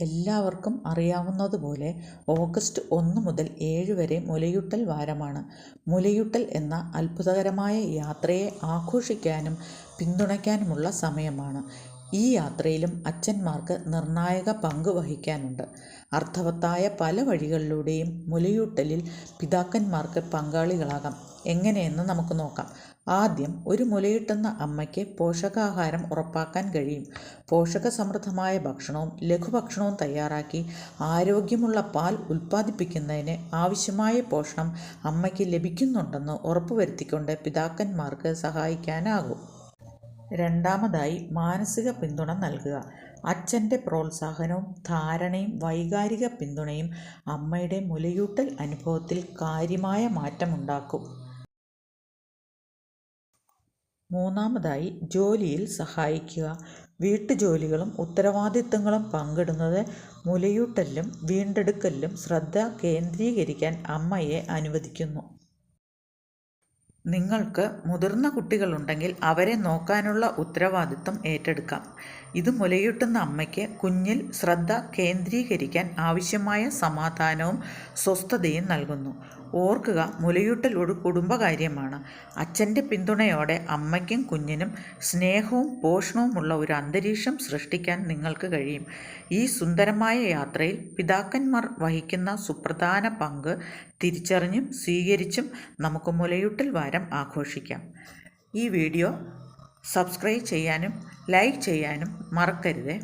എല്ലാവർക്കും അറിയാവുന്നതുപോലെ ഓഗസ്റ്റ് 1 മുതൽ 7 വരെ മുലയൂട്ടൽ വാരമാണ്. മുലയൂട്ടൽ എന്ന അത്ഭുതകരമായ യാത്രയെ ആഘോഷിക്കാനും പിന്തുണയ്ക്കാനുമുള്ള സമയമാണ്. ഈ യാത്രയിലും അച്ഛന്മാർക്ക് നിർണായക പങ്ക് വഹിക്കാനുണ്ട്. അർത്ഥവത്തായ പല വഴികളിലൂടെയും മുലയൂട്ടലിൽ പിതാക്കന്മാർക്ക് പങ്കാളികളാകാം. എങ്ങനെയെന്ന് നമുക്ക് നോക്കാം. ആദ്യം, ഒരു മുലയൂട്ടുന്ന അമ്മയ്ക്ക് പോഷകാഹാരം ഉറപ്പാക്കാൻ കഴിയും. പോഷകസമൃദ്ധമായ ഭക്ഷണവും ലഘുഭക്ഷണവും തയ്യാറാക്കി ആരോഗ്യമുള്ള പാൽ ഉൽപ്പാദിപ്പിക്കുന്നതിന് ആവശ്യമായ പോഷണം അമ്മയ്ക്ക് ലഭിക്കുന്നുണ്ടെന്ന് ഉറപ്പുവരുത്തിക്കൊണ്ട് പിതാക്കന്മാർക്ക് സഹായിക്കാനാകും. രണ്ടാമതായി, മാനസിക പിന്തുണ നൽകുക. അച്ഛൻ്റെ പ്രോത്സാഹനവും ധാരണയും വൈകാരിക പിന്തുണയും അമ്മയുടെ മുലയൂട്ടൽ അനുഭവത്തിൽ കാര്യമായ മാറ്റമുണ്ടാക്കും. മൂന്നാമതായി, ജോലിയിൽ സഹായിക്കുക. വീട്ടുജോലികളും ഉത്തരവാദിത്തങ്ങളും പങ്കിടുന്നത് മുലയൂട്ടലിലും വീണ്ടെടുക്കലിലും ശ്രദ്ധ കേന്ദ്രീകരിക്കാൻ അമ്മയെ അനുവദിക്കുന്നു. നിങ്ങൾക്ക് മുതിർന്ന കുട്ടികളുണ്ടെങ്കിൽ അവരെ നോക്കാനുള്ള ഉത്തരവാദിത്തം ഏറ്റെടുക്കാം. ഇത് മുലയൂട്ടുന്ന അമ്മയ്ക്ക് കുഞ്ഞിൽ ശ്രദ്ധ കേന്ദ്രീകരിക്കാൻ ആവശ്യമായ സമാധാനവും സ്വസ്ഥതയും നൽകുന്നു. ഓർക്കുക, മുലയൂട്ടൽ ഒരു കുടുംബകാര്യമാണ്. അച്ഛൻ്റെ പിന്തുണയോടെ അമ്മയ്ക്കും കുഞ്ഞിനും സ്നേഹവും പോഷണവുമുള്ള ഒരു അന്തരീക്ഷം സൃഷ്ടിക്കാൻ നിങ്ങൾക്ക് കഴിയും. ഈ സുന്ദരമായ യാത്രയിൽ പിതാക്കന്മാർ വഹിക്കുന്ന സുപ്രധാന പങ്ക് തിരിച്ചറിഞ്ഞും സ്വീകരിച്ചും നമുക്ക് മുലയൂട്ടൽ വാരം ആഘോഷിക്കാം. ഈ വീഡിയോ സബ്സ്ക്രൈബ് ചെയ്യാനും ലൈക്ക് ചെയ്യാനും മറക്കരുതേ.